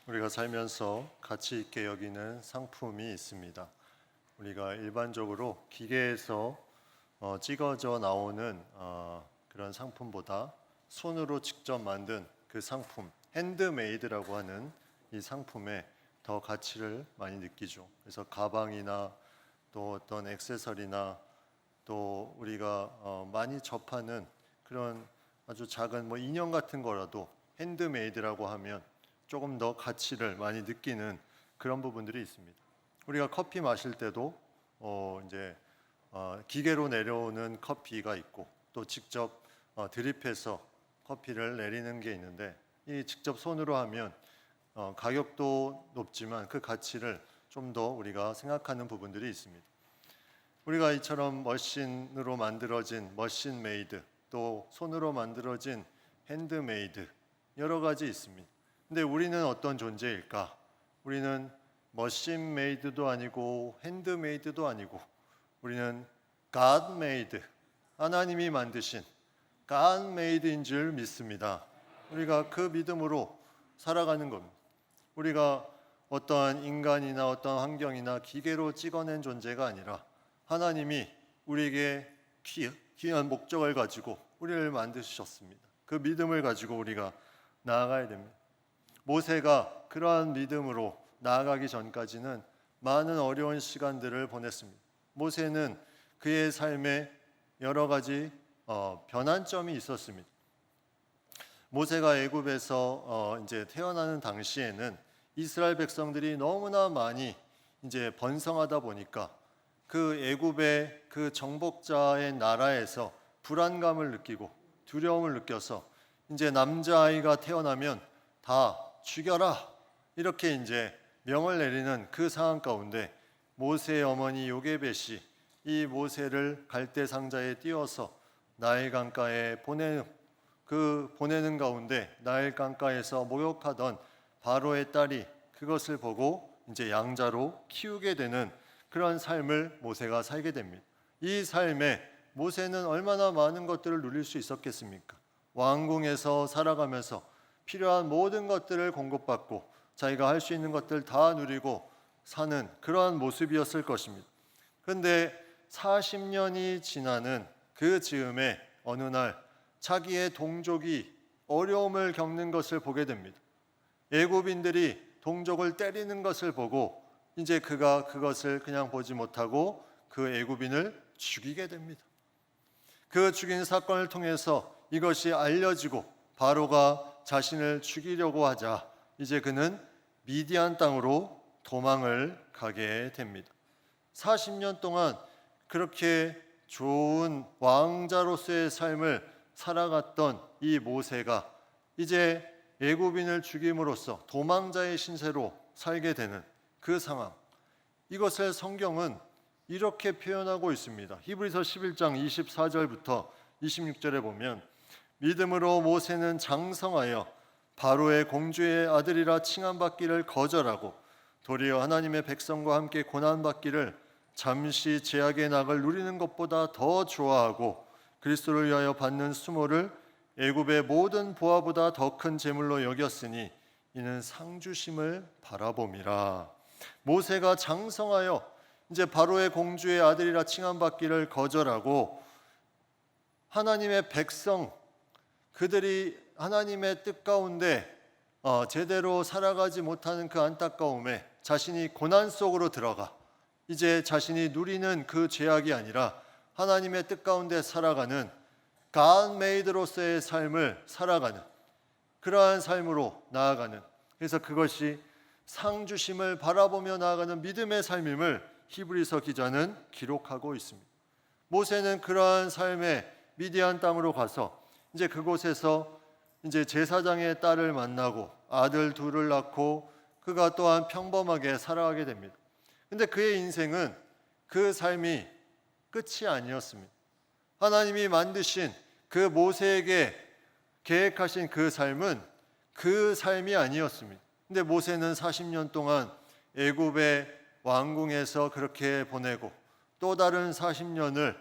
우리가 살면서 가치 있게 여기는 상품이 있습니다. 우리가 일반적으로 기계에서 찍어져 나오는 그런 상품보다 손으로 직접 만든 그 상품, 핸드메이드라고 하는 이 상품에 더 가치를 많이 느끼죠. 그래서 가방이나 또 어떤 액세서리나 또 우리가 많이 접하는 그런 아주 작은 인형 같은 거라도 핸드메이드라고 하면 조금 더 가치를 많이 느끼는 그런 부분들이 있습니다. 우리가 커피 마실 때도 기계로 내려오는 커피가 있고 또 직접 드립해서 커피를 내리는 게 있는데, 이 직접 손으로 하면 가격도 높지만 그 가치를 좀 더 우리가 생각하는 부분들이 있습니다. 우리가 이처럼 머신으로 만들어진 머신메이드, 또 손으로 만들어진 핸드메이드, 여러 가지 있습니다. 근데 우리는 어떤 존재일까? 우리는 머신메이드도 아니고 핸드메이드도 아니고 우리는 God made, 하나님이 만드신 God made인 줄 믿습니다. 우리가 그 믿음으로 살아가는 겁니다. 우리가 어떠한 인간이나 어떠한 환경이나 기계로 찍어낸 존재가 아니라 하나님이 우리에게 귀한 목적을 가지고 우리를 만드셨습니다. 그 믿음을 가지고 우리가 나아가야 됩니다. 모세가 그러한 믿음으로 나아가기 전까지는 많은 어려운 시간들을 보냈습니다. 모세는 그의 삶에 여러 가지 변환점이 있었습니다. 모세가 애굽에서 이제 태어나는 당시에는 이스라엘 백성들이 너무나 많이 이제 번성하다 보니까 그 애굽의 그 정복자의 나라에서 불안감을 느끼고 두려움을 느껴서 이제 남자아이가 태어나면 다 죽여라, 이렇게 이제 명을 내리는 그 상황 가운데 모세의 어머니 요게벳이 이 모세를 갈대 상자에 띄워서 나일 강가에 보내는 가운데 나일 강가에서 목욕하던 바로의 딸이 그것을 보고 이제 양자로 키우게 되는 그런 삶을 모세가 살게 됩니다. 이 삶에 모세는 얼마나 많은 것들을 누릴 수 있었겠습니까? 왕궁에서 살아가면서 필요한 모든 것들을 공급받고 자기가 할 수 있는 것들 다 누리고 사는 그러한 모습이었을 것입니다. 그런데 40년이 지나는 그 즈음에 어느 날 자기의 동족이 어려움을 겪는 것을 보게 됩니다. 애굽인들이 동족을 때리는 것을 보고 이제 그가 그것을 그냥 보지 못하고 그 애굽인을 죽이게 됩니다. 그 죽인 사건을 통해서 이것이 알려지고 바로가 자신을 죽이려고 하자 이제 그는 미디안 땅으로 도망을 가게 됩니다. 40년 동안 그렇게 좋은 왕자로서의 삶을 살아갔던 이 모세가 이제 애굽인을 죽임으로써 도망자의 신세로 살게 되는 그 상황, 이것을 성경은 이렇게 표현하고 있습니다. 히브리서 11장 24절부터 26절에 보면 믿음으로 모세는 장성하여 바로의 공주의 아들이라 칭함받기를 거절하고 도리어 하나님의 백성과 함께 고난받기를 잠시 제약의 낙을 누리는 것보다 더 좋아하고 그리스도를 위하여 받는 수모를 애굽의 모든 보화보다 더 큰 재물로 여겼으니 이는 상주심을 바라봄이라. 모세가 장성하여 이제 바로의 공주의 아들이라 칭함받기를 거절하고 하나님의 백성, 그들이 하나님의 뜻 가운데 제대로 살아가지 못하는 그 안타까움에 자신이 고난 속으로 들어가 이제 자신이 누리는 그 죄악이 아니라 하나님의 뜻 가운데 살아가는 God made로서의 삶을 살아가는 그러한 삶으로 나아가는, 그래서 그것이 상주심을 바라보며 나아가는 믿음의 삶임을 히브리서 기자는 기록하고 있습니다. 모세는 그러한 삶의 미디안 땅으로 가서 이제 그곳에서 이제 제사장의 딸을 만나고 아들 둘을 낳고 그가 또한 평범하게 살아가게 됩니다. 근데 그의 인생은 그 삶이 끝이 아니었습니다. 하나님이 만드신 그 모세에게 계획하신 그 삶은 그 삶이 아니었습니다. 근데 모세는 40년 동안 애굽의 왕궁에서 그렇게 보내고 또 다른 40년을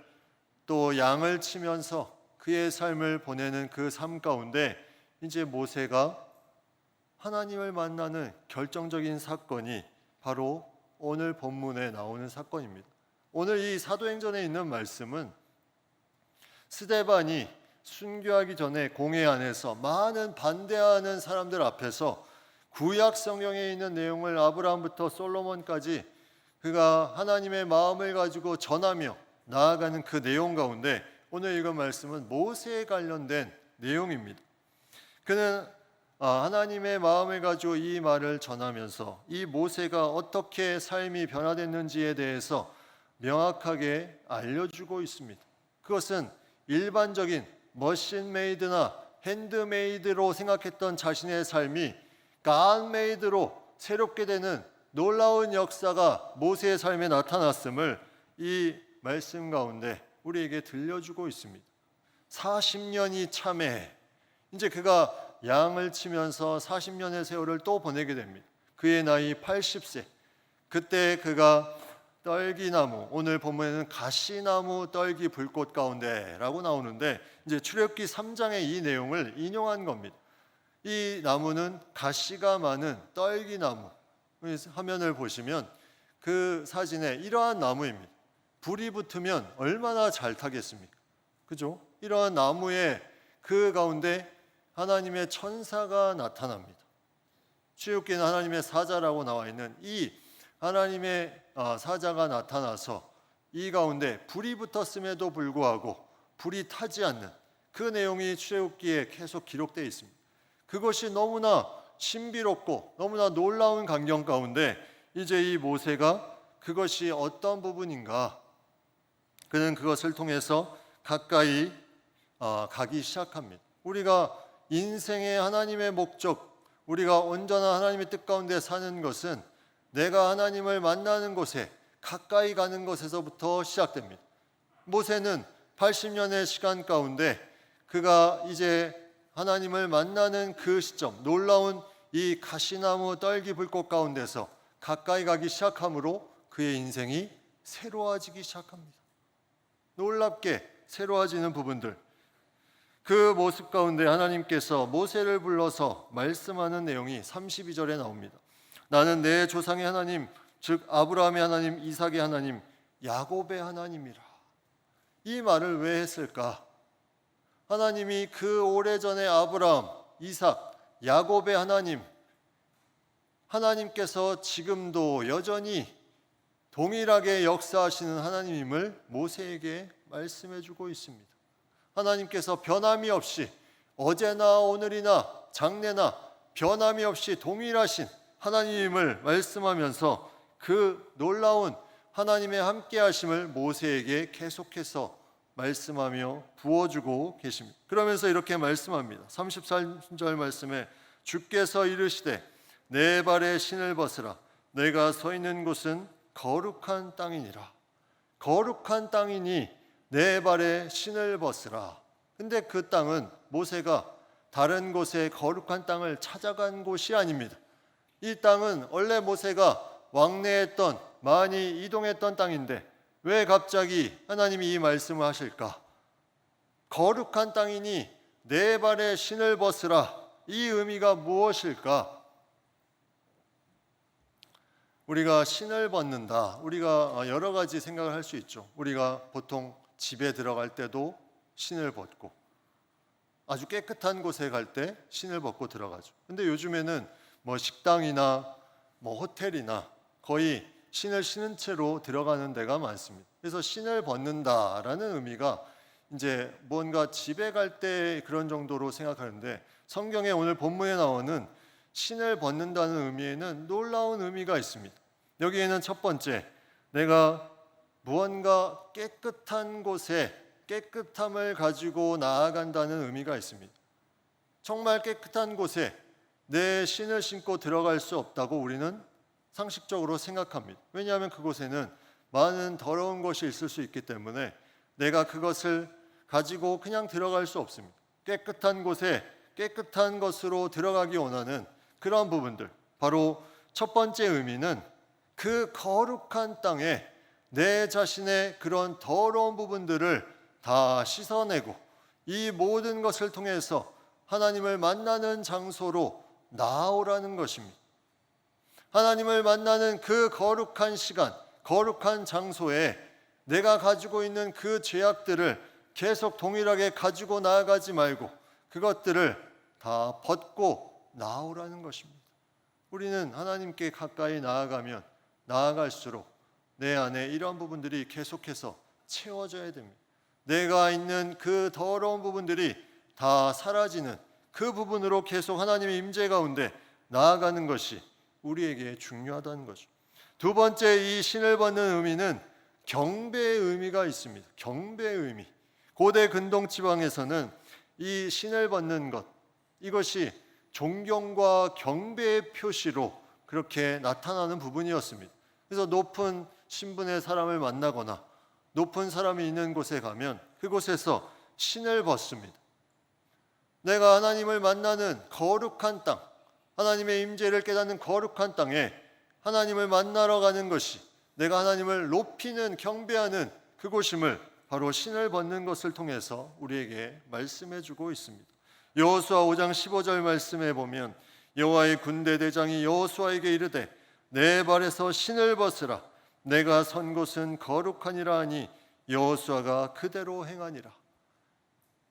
또 양을 치면서 그의 삶을 보내는 그 삶 가운데 이제 모세가 하나님을 만나는 결정적인 사건이 바로 오늘 본문에 나오는 사건입니다. 오늘 이 사도행전에 있는 말씀은 스데반이 순교하기 전에 공회 안에서 많은 반대하는 사람들 앞에서 구약 성경에 있는 내용을 아브라함부터 솔로몬까지 그가 하나님의 마음을 가지고 전하며 나아가는 그 내용 가운데 오늘 읽은 말씀은 모세에 관련된 내용입니다. 그는 하나님의 마음을 가지고 이 말을 전하면서 이 모세가 어떻게 삶이 변화됐는지에 대해서 명확하게 알려주고 있습니다. 그것은 일반적인 머신메이드나 핸드메이드로 생각했던 자신의 삶이 갓메이드로 새롭게 되는 놀라운 역사가 모세의 삶에 나타났음을 이 말씀 가운데 우리에게 들려주고 있습니다. 40년이 참해 이제 그가 양을 치면서 40년의 세월을 또 보내게 됩니다. 그의 나이 80세. 그때 그가 떨기나무, 오늘 본문에는 가시나무 떨기 불꽃 가운데라고 나오는데 이제 출애굽기 3장의 이 내용을 인용한 겁니다. 이 나무는 가시가 많은 떨기나무. 화면을 보시면 그 사진에 이러한 나무입니다. 불이 붙으면 얼마나 잘 타겠습니까? 그죠? 이러한 나무에 그 가운데 하나님의 천사가 나타납니다. 출애굽기는 하나님의 사자라고 나와 있는 이 하나님의 사자가 나타나서 이 가운데 불이 붙었음에도 불구하고 불이 타지 않는 그 내용이 출애굽기에 계속 기록되어 있습니다. 그것이 너무나 신비롭고 너무나 놀라운 광경 가운데 이제 이 모세가 그것이 어떤 부분인가 그는 그것을 통해서 가까이 가기 시작합니다. 우리가 인생의 하나님의 목적, 우리가 온전한 하나님의 뜻 가운데 사는 것은 내가 하나님을 만나는 곳에 가까이 가는 것에서부터 시작됩니다. 모세는 80년의 시간 가운데 그가 이제 하나님을 만나는 그 시점, 놀라운 이 가시나무 떨기 불꽃 가운데서 가까이 가기 시작함으로 그의 인생이 새로워지기 시작합니다. 놀랍게 새로워지는 부분들, 그 모습 가운데 하나님께서 모세를 불러서 말씀하는 내용이 32절에 나옵니다. 나는 내 조상의 하나님, 즉 아브라함의 하나님, 이삭의 하나님, 야곱의 하나님이라. 이 말을 왜 했을까? 하나님이 그 오래전에 아브라함, 이삭, 야곱의 하나님, 하나님께서 지금도 여전히 동일하게 역사하시는 하나님임을 모세에게 말씀해 주고 있습니다. 하나님께서 변함이 없이 어제나 오늘이나 장래나 변함이 없이 동일하신 하나님임을 말씀하면서 그 놀라운 하나님의 함께하심을 모세에게 계속해서 말씀하며 부어주고 계십니다. 그러면서 이렇게 말씀합니다. 33절 말씀에 주께서 이르시되 내 발에 신을 벗으라. 내가 서 있는 곳은 거룩한 땅이니라. 거룩한 땅이니 내 발에 신을 벗으라. 근데 그 땅은 모세가 다른 곳에 거룩한 땅을 찾아간 곳이 아닙니다. 이 땅은 원래 모세가 왕래했던, 많이 이동했던 땅인데 왜 갑자기 하나님이 이 말씀을 하실까? 거룩한 땅이니 내 발에 신을 벗으라. 이 의미가 무엇일까? 우리가 신을 벗는다. 우리가 여러 가지 생각을 할 수 있죠. 우리가 보통 집에 들어갈 때도 신을 벗고 아주 깨끗한 곳에 갈 때 신을 벗고 들어가죠. 근데 요즘에는 뭐 식당이나 뭐 호텔이나 거의 신을 신은 채로 들어가는 데가 많습니다. 그래서 신을 벗는다라는 의미가 이제 뭔가 집에 갈 때 그런 정도로 생각하는데 성경에 오늘 본문에 나오는 신을 벗는다는 의미에는 놀라운 의미가 있습니다. 여기에는 첫 번째, 내가 무언가 깨끗한 곳에 깨끗함을 가지고 나아간다는 의미가 있습니다. 정말 깨끗한 곳에 내 신을 신고 들어갈 수 없다고 우리는 상식적으로 생각합니다. 왜냐하면 그곳에는 많은 더러운 것이 있을 수 있기 때문에 내가 그것을 가지고 그냥 들어갈 수 없습니다. 깨끗한 곳에 깨끗한 것으로 들어가기 원하는 그런 부분들, 바로 첫 번째 의미는 그 거룩한 땅에 내 자신의 그런 더러운 부분들을 다 씻어내고 이 모든 것을 통해서 하나님을 만나는 장소로 나오라는 것입니다. 하나님을 만나는 그 거룩한 시간, 거룩한 장소에 내가 가지고 있는 그 죄악들을 계속 동일하게 가지고 나아가지 말고 그것들을 다 벗고 나오라는 것입니다. 우리는 하나님께 가까이 나아가면 나아갈수록 내 안에 이런 부분들이 계속해서 채워져야 됩니다. 내가 있는 그 더러운 부분들이 다 사라지는 그 부분으로 계속 하나님의 임재 가운데 나아가는 것이 우리에게 중요하다는 거죠. 두 번째, 이 신을 벗는 의미는 경배의 의미가 있습니다. 경배의 의미. 고대 근동 지방에서는 이 신을 벗는 것, 이것이 존경과 경배의 표시로 그렇게 나타나는 부분이었습니다. 그래서 높은 신분의 사람을 만나거나 높은 사람이 있는 곳에 가면 그곳에서 신을 벗습니다. 내가 하나님을 만나는 거룩한 땅, 하나님의 임재를 깨닫는 거룩한 땅에 하나님을 만나러 가는 것이 내가 하나님을 높이는 경배하는 그곳임을 바로 신을 벗는 것을 통해서 우리에게 말씀해 주고 있습니다. 여호수아 5장 15절 말씀에 보면 여호와의 군대 대장이 여호수아에게 이르되 내 발에서 신을 벗으라 내가 선 곳은 거룩하니라 하니 여호수아가 그대로 행하니라.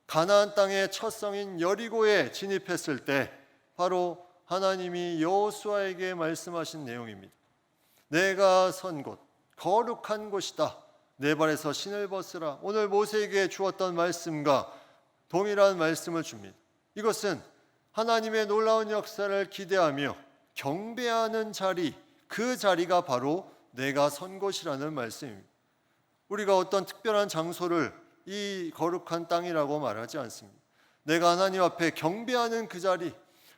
가나안 땅의 첫 성인 여리고에 진입했을 때 바로 하나님이 여호수아에게 말씀하신 내용입니다. 내가 선 곳, 거룩한 곳이다. 내 발에서 신을 벗으라. 오늘 모세에게 주었던 말씀과 동일한 말씀을 줍니다. 이것은 하나님의 놀라운 역사를 기대하며 경배하는 자리, 그 자리가 바로 내가 선 곳이라는 말씀입니다. 우리가 어떤 특별한 장소를 이 거룩한 땅이라고 말하지 않습니다. 내가 하나님 앞에 경배하는 그 자리,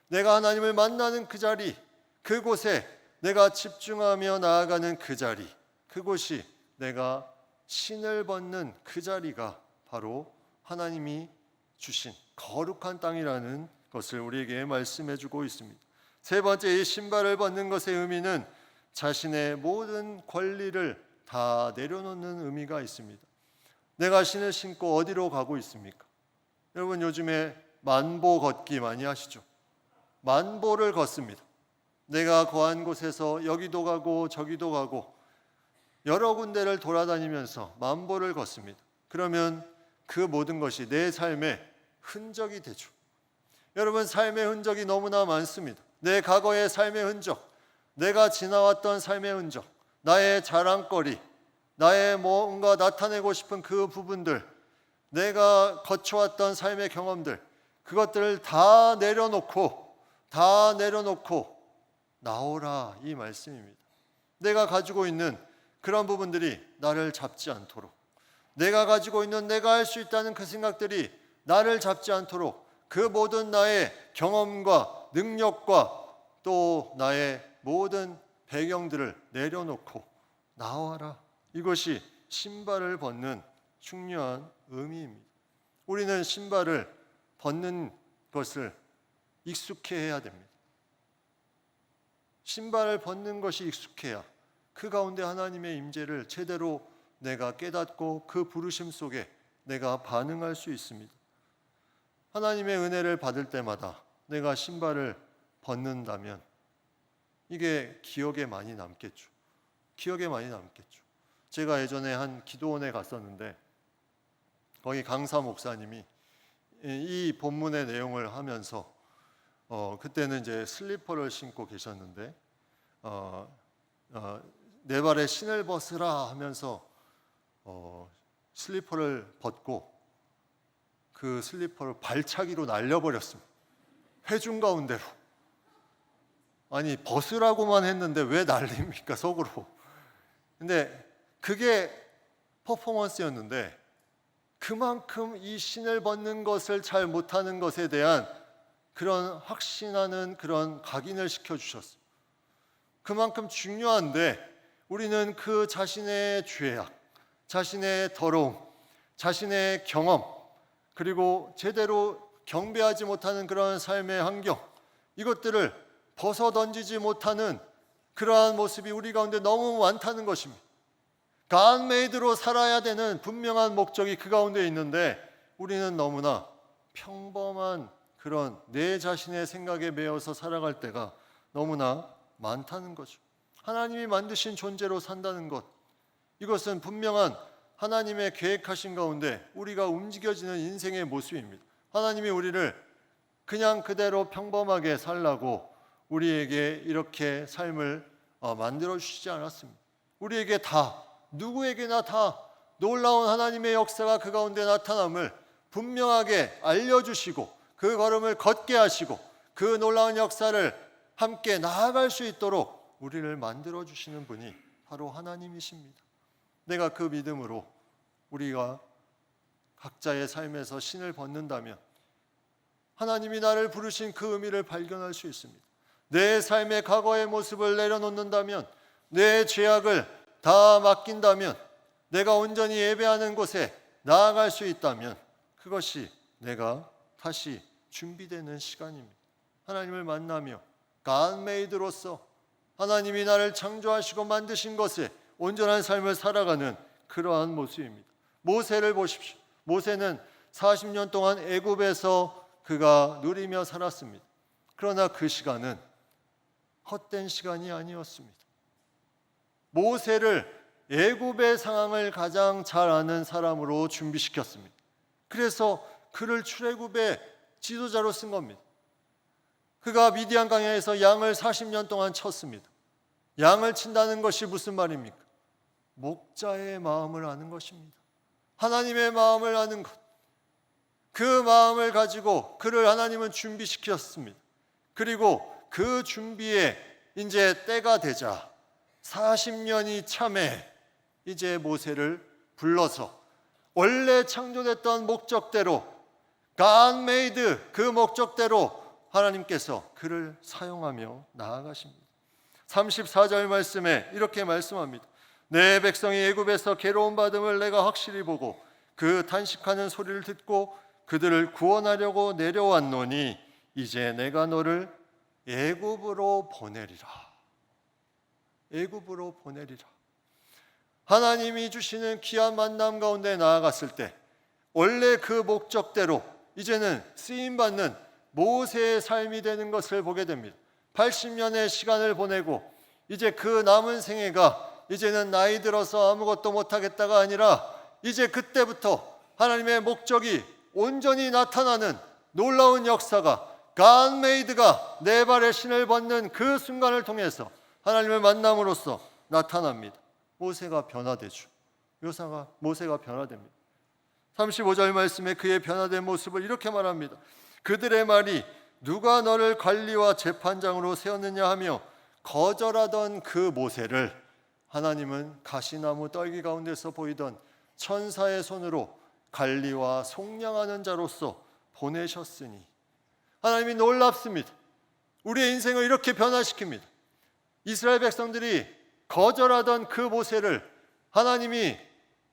내가 하나님을 만나는 그 자리, 그곳에 내가 집중하며 나아가는 그 자리, 그곳이 내가 신을 벗는 그 자리가 바로 하나님이 주신 거룩한 땅이라는 것을 우리에게 말씀해 주고 있습니다. 세 번째, 이 신발을 벗는 것의 의미는 자신의 모든 권리를 다 내려놓는 의미가 있습니다. 내가 신을 신고 어디로 가고 있습니까? 여러분 요즘에 만보 걷기 많이 하시죠? 만보를 걷습니다. 내가 거한 곳에서 여기도 가고 저기도 가고 여러 군데를 돌아다니면서 만보를 걷습니다. 그러면 그 모든 것이 내 삶의 흔적이 되죠. 여러분 삶의 흔적이 너무나 많습니다. 내 과거의 삶의 흔적, 내가 지나왔던 삶의 흔적, 나의 자랑거리, 나의 뭔가 나타내고 싶은 그 부분들, 내가 거쳐왔던 삶의 경험들, 그것들을 다 내려놓고 나오라, 이 말씀입니다. 내가 가지고 있는 그런 부분들이 나를 잡지 않도록, 내가 가지고 있는 내가 할 수 있다는 그 생각들이 나를 잡지 않도록 그 모든 나의 경험과 능력과 또 나의 모든 배경들을 내려놓고 나와라. 이것이 신발을 벗는 중요한 의미입니다. 우리는 신발을 벗는 것을 익숙해해야 됩니다. 신발을 벗는 것이 익숙해야 그 가운데 하나님의 임재를 제대로 내가 깨닫고 그 부르심 속에 내가 반응할 수 있습니다. 하나님의 은혜를 받을 때마다 내가 신발을 벗는다면 이게 기억에 많이 남겠죠. 기억에 많이 남겠죠. 제가 예전에 한 기도원에 갔었는데 거기 강사 목사님이 이 본문의 내용을 하면서 그때는 이제 슬리퍼를 신고 계셨는데 내 발에 신을 벗으라 하면서 슬리퍼를 벗고 그 슬리퍼를 발차기로 날려버렸습니다. 회중 가운데로. 아니 벗으라고만 했는데 왜 날립니까 속으로. 근데 그게 퍼포먼스였는데 그만큼 이 신을 벗는 것을 잘 못하는 것에 대한 그런 확신하는 그런 각인을 시켜주셨어요. 그만큼 중요한데 우리는 그 자신의 죄악, 자신의 더러움, 자신의 경험, 그리고 제대로 경배하지 못하는 그런 삶의 환경, 이것들을 벗어던지지 못하는 그러한 모습이 우리 가운데 너무 많다는 것입니다. God made로 살아야 되는 분명한 목적이 그 가운데 있는데 우리는 너무나 평범한 그런 내 자신의 생각에 매여서 살아갈 때가 너무나 많다는 거죠. 하나님이 만드신 존재로 산다는 것, 이것은 분명한 하나님의 계획하신 가운데 우리가 움직여지는 인생의 모습입니다. 하나님이 우리를 그냥 그대로 평범하게 살라고 우리에게 이렇게 삶을 만들어 주시지 않았습니다. 우리에게 다, 누구에게나 다 놀라운 하나님의 역사가 그 가운데 나타남을 분명하게 알려주시고 그 걸음을 걷게 하시고 그 놀라운 역사를 함께 나아갈 수 있도록 우리를 만들어 주시는 분이 바로 하나님이십니다. 내가 그 믿음으로 우리가 각자의 삶에서 신을 벗는다면 하나님이 나를 부르신 그 의미를 발견할 수 있습니다. 내 삶의 과거의 모습을 내려놓는다면, 내 죄악을 다 맡긴다면, 내가 온전히 예배하는 곳에 나아갈 수 있다면 그것이 내가 다시 준비되는 시간입니다. 하나님을 만나며 God-made로서 하나님이 나를 창조하시고 만드신 것에 온전한 삶을 살아가는 그러한 모습입니다. 모세를 보십시오. 모세는 40년 동안 애굽에서 그가 누리며 살았습니다. 그러나 그 시간은 헛된 시간이 아니었습니다. 모세를 애굽의 상황을 가장 잘 아는 사람으로 준비시켰습니다. 그래서 그를 출애굽의 지도자로 쓴 겁니다. 그가 미디안 광야에서 양을 40년 동안 쳤습니다. 양을 친다는 것이 무슨 말입니까? 목자의 마음을 아는 것입니다. 하나님의 마음을 아는 것. 그 마음을 가지고 그를 하나님은 준비시켰습니다. 그리고 그 준비에 이제 때가 되자 40년이 참에 이제 모세를 불러서 원래 창조됐던 목적대로 God made 그 목적대로 하나님께서 그를 사용하며 나아가십니다. 34절 말씀에 이렇게 말씀합니다. 내 백성이 애굽에서 괴로움 받음을 내가 확실히 보고 그 탄식하는 소리를 듣고 그들을 구원하려고 내려왔노니 이제 내가 너를 애굽으로 보내리라. 애굽으로 보내리라. 하나님이 주시는 귀한 만남 가운데 나아갔을 때 원래 그 목적대로 이제는 쓰임받는 모세의 삶이 되는 것을 보게 됩니다. 80년의 시간을 보내고 이제 그 남은 생애가 이제는 나이 들어서 아무것도 못하겠다가 아니라 이제 그때부터 하나님의 목적이 온전히 나타나는 놀라운 역사가 God made가 내 발에 신을 벗는 그 순간을 통해서 하나님을 만남으로써 나타납니다. 모세가 변화되죠. 모세가 변화됩니다. 35절 말씀에 그의 변화된 모습을 이렇게 말합니다. 그들의 말이 누가 너를 관리와 재판장으로 세웠느냐 하며 거절하던 그 모세를 하나님은 가시나무 떨기 가운데서 보이던 천사의 손으로 관리와 속량하는 자로서 보내셨으니 하나님이 놀랍습니다. 우리의 인생을 이렇게 변화시킵니다. 이스라엘 백성들이 거절하던 그 모세를 하나님이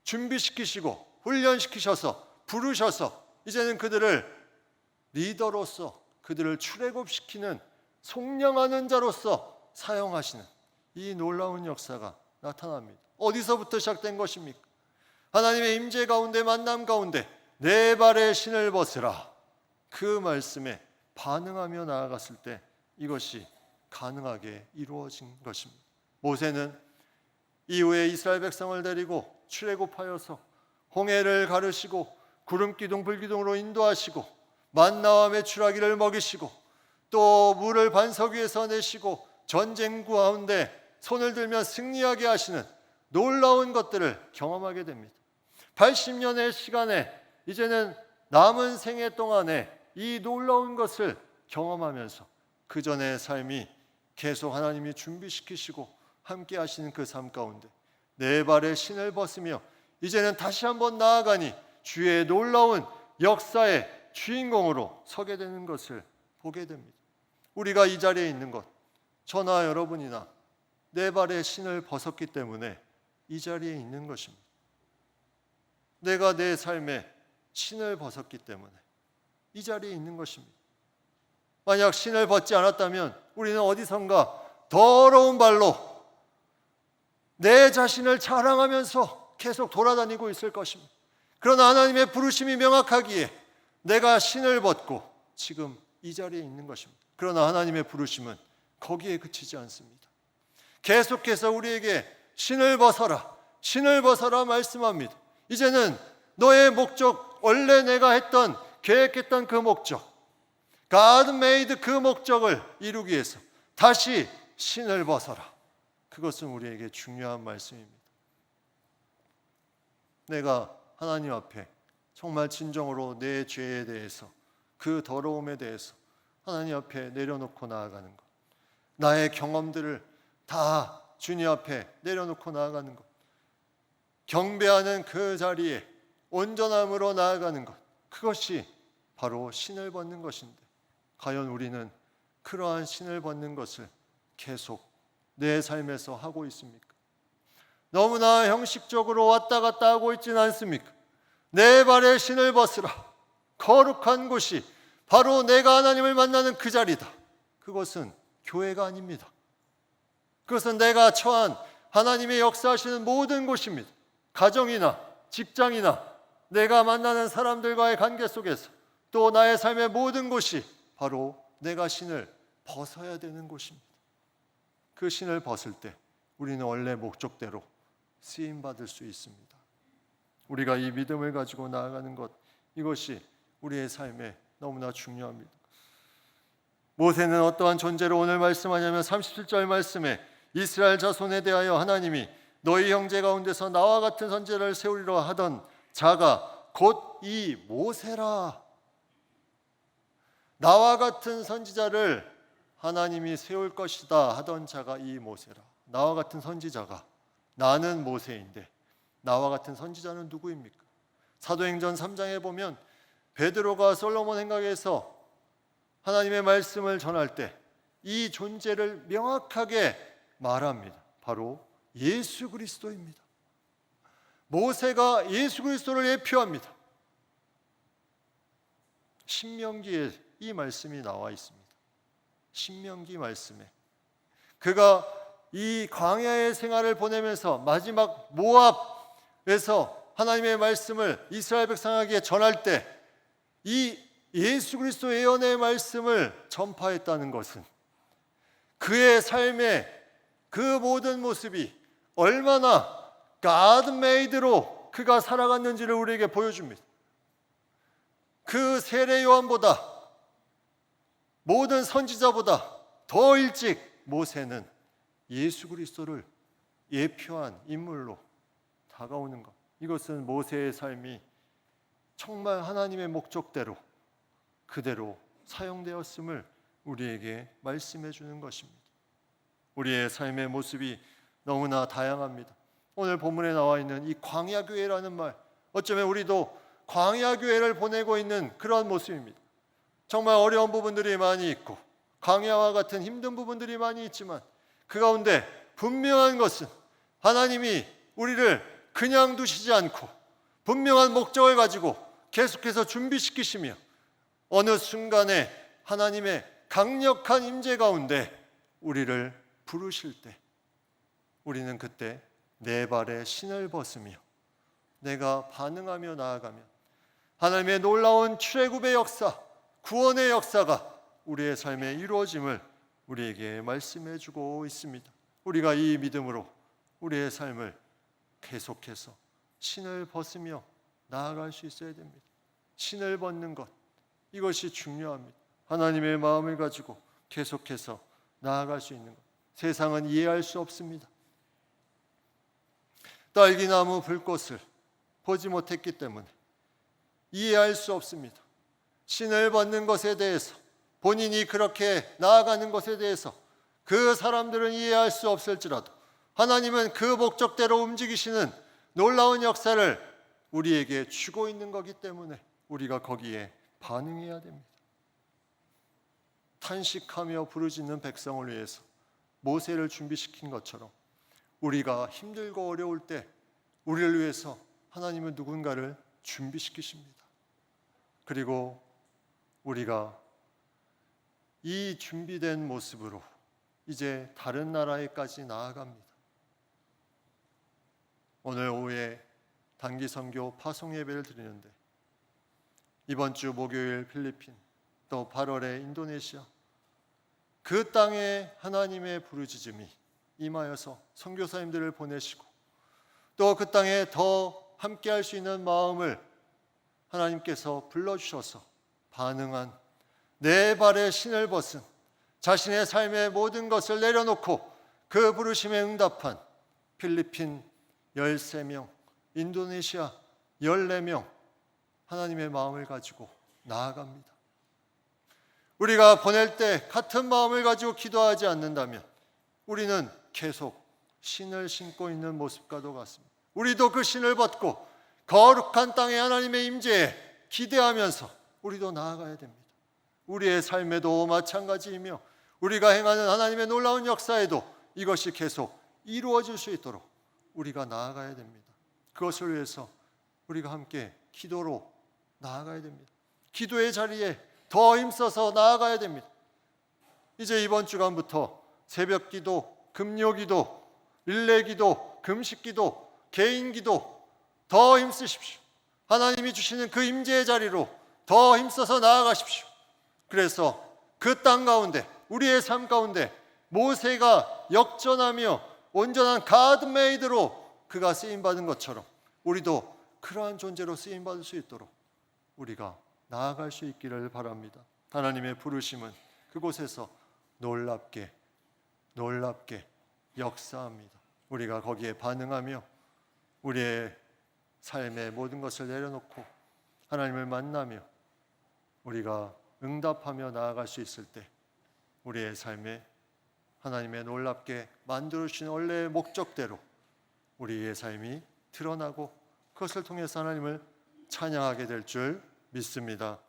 준비시키시고 훈련시키셔서 부르셔서 이제는 그들을 리더로서 그들을 출애굽시키는 속량하는 자로서 사용하시는 이 놀라운 역사가 나타납니다. 어디서부터 시작된 것입니까? 하나님의 임재 가운데 만남 가운데 내 발에 신을 벗으라. 그 말씀에 반응하며 나아갔을 때 이것이 가능하게 이루어진 것입니다. 모세는 이후에 이스라엘 백성을 데리고 출애굽하여서 홍해를 가르시고 구름기둥 불기둥으로 인도하시고 만나와 메추라기를 먹이시고 또 물을 반석 위에서 내시고 전쟁 가운데 손을 들면 승리하게 하시는 놀라운 것들을 경험하게 됩니다. 80년의 시간에 이제는 남은 생애 동안에 이 놀라운 것을 경험하면서 그 전의 삶이 계속 하나님이 준비시키시고 함께 하시는 그 삶 가운데 내 발에 신을 벗으며 이제는 다시 한번 나아가니 주의 놀라운 역사의 주인공으로 서게 되는 것을 보게 됩니다. 우리가 이 자리에 있는 것, 저나 여러분이나 내 발에 신을 벗었기 때문에 이 자리에 있는 것입니다. 내가 내 삶에 신을 벗었기 때문에 이 자리에 있는 것입니다. 만약 신을 벗지 않았다면 우리는 어디선가 더러운 발로 내 자신을 자랑하면서 계속 돌아다니고 있을 것입니다. 그러나 하나님의 부르심이 명확하기에 내가 신을 벗고 지금 이 자리에 있는 것입니다. 그러나 하나님의 부르심은 거기에 그치지 않습니다. 계속해서 우리에게 신을 벗어라 말씀합니다. 이제는 너의 목적, 원래 내가 했던, 계획했던 그 목적, God made 그 목적을 이루기 위해서 다시 신을 벗어라. 그것은 우리에게 중요한 말씀입니다. 내가 하나님 앞에 정말 진정으로 내 죄에 대해서, 그 더러움에 대해서 하나님 앞에 내려놓고 나아가는 것, 나의 경험들을 다 주님 앞에 내려놓고 나아가는 것, 경배하는 그 자리에 온전함으로 나아가는 것, 그것이 바로 신을 벗는 것인데, 과연 우리는 그러한 신을 벗는 것을 계속 내 삶에서 하고 있습니까? 너무나 형식적으로 왔다 갔다 하고 있지는 않습니까? 내 발에 신을 벗으라. 거룩한 곳이 바로 내가 하나님을 만나는 그 자리다. 그것은 교회가 아닙니다. 그것은 내가 처한 하나님의 역사하시는 모든 곳입니다. 가정이나 직장이나 내가 만나는 사람들과의 관계 속에서 또 나의 삶의 모든 곳이 바로 내가 신을 벗어야 되는 곳입니다. 그 신을 벗을 때 우리는 원래 목적대로 쓰임받을 수 있습니다. 우리가 이 믿음을 가지고 나아가는 것, 이것이 우리의 삶에 너무나 중요합니다. 모세는 어떠한 존재로 오늘 말씀하냐면 37절 말씀에 이스라엘 자손에 대하여 하나님이 너희 형제 가운데서 나와 같은 선지자를 세우리라 하던 자가 곧 이 모세라. 나와 같은 선지자를 하나님이 세울 것이다 하던 자가 이 모세라. 나와 같은 선지자가, 나는 모세인데 나와 같은 선지자는 누구입니까? 사도행전 3장에 보면 베드로가 솔로몬 행각에서 하나님의 말씀을 전할 때 이 존재를 명확하게 말합니다. 바로 예수 그리스도입니다. 모세가 예수 그리스도를 예표합니다. 신명기에 이 말씀이 나와 있습니다. 신명기 말씀에 그가 이 광야의 생활을 보내면서 마지막 모압에서 하나님의 말씀을 이스라엘 백성에게 전할 때 이 예수 그리스도 예언의 말씀을 전파했다는 것은 그의 삶의 그 모든 모습이 얼마나 God made로 그가 살아갔는지를 우리에게 보여줍니다. 그 세례 요한보다, 모든 선지자보다 더 일찍 모세는 예수 그리스도를 예표한 인물로 다가오는 것, 이것은 모세의 삶이 정말 하나님의 목적대로 그대로 사용되었음을 우리에게 말씀해 주는 것입니다. 우리의 삶의 모습이 너무나 다양합니다. 오늘 본문에 나와 있는 이 광야교회라는 말, 어쩌면 우리도 광야교회를 보내고 있는 그런 모습입니다. 정말 어려운 부분들이 많이 있고 광야와 같은 힘든 부분들이 많이 있지만 그 가운데 분명한 것은 하나님이 우리를 그냥 두시지 않고 분명한 목적을 가지고 계속해서 준비시키시며 어느 순간에 하나님의 강력한 임재 가운데 우리를 부르실 때 우리는 그때 내 발에 신을 벗으며 내가 반응하며 나아가면 하나님의 놀라운 출애굽의 역사, 구원의 역사가 우리의 삶에 이루어짐을 우리에게 말씀해 주고 있습니다. 우리가 이 믿음으로 우리의 삶을 계속해서 신을 벗으며 나아갈 수 있어야 됩니다. 신을 벗는 것, 이것이 중요합니다. 하나님의 마음을 가지고 계속해서 나아갈 수 있는 것, 세상은 이해할 수 없습니다. 딸기나무 불꽃을 보지 못했기 때문에 이해할 수 없습니다. 신을 벗는 것에 대해서, 본인이 그렇게 나아가는 것에 대해서 그 사람들은 이해할 수 없을지라도 하나님은 그 목적대로 움직이시는 놀라운 역사를 우리에게 주고 있는 거기 때문에 우리가 거기에 반응해야 됩니다. 탄식하며 부르짖는 백성을 위해서 모세를 준비시킨 것처럼 우리가 힘들고 어려울 때 우리를 위해서 하나님은 누군가를 준비시키십니다. 그리고 우리가 이 준비된 모습으로 이제 다른 나라에까지 나아갑니다. 오늘 오후에 단기 선교 파송 예배를 드리는데 이번 주 목요일 필리핀, 또 8월에 인도네시아, 그 땅에 하나님의 부르짖음이 임하여서 선교사님들을 보내시고 또 그 땅에 더 함께할 수 있는 마음을 하나님께서 불러주셔서 반응한, 내 발에 신을 벗은, 자신의 삶의 모든 것을 내려놓고 그 부르심에 응답한 필리핀 13명, 인도네시아 14명, 하나님의 마음을 가지고 나아갑니다. 우리가 보낼 때 같은 마음을 가지고 기도하지 않는다면 우리는 계속 신을 신고 있는 모습과도 같습니다. 우리도 그 신을 벗고 거룩한 땅에 하나님의 임재에 기대하면서 우리도 나아가야 됩니다. 우리의 삶에도 마찬가지이며 우리가 행하는 하나님의 놀라운 역사에도 이것이 계속 이루어질 수 있도록 우리가 나아가야 됩니다. 그것을 위해서 우리가 함께 기도로 나아가야 됩니다. 기도의 자리에 더 힘써서 나아가야 됩니다. 이제 이번 주간부터 새벽 기도, 금요 기도, 릴레이 기도, 금식 기도, 개인 기도 더 힘쓰십시오. 하나님이 주시는 그 임재의 자리로 더 힘써서 나아가십시오. 그래서 그 땅 가운데, 우리의 삶 가운데 모세가 역전하며 온전한 가드메이드로 그가 쓰임받은 것처럼 우리도 그러한 존재로 쓰임받을 수 있도록 우리가 나아갈 수 있기를 바랍니다. 하나님의 부르심은 그곳에서 놀랍게 역사합니다. 우리가 거기에 반응하며 우리의 삶의 모든 것을 내려놓고 하나님을 만나며 우리가 응답하며 나아갈 수 있을 때 우리의 삶에 하나님의 놀랍게 만들어주신 원래의 목적대로 우리의 삶이 드러나고 그것을 통해서 하나님을 찬양하게 될 줄 믿습니다.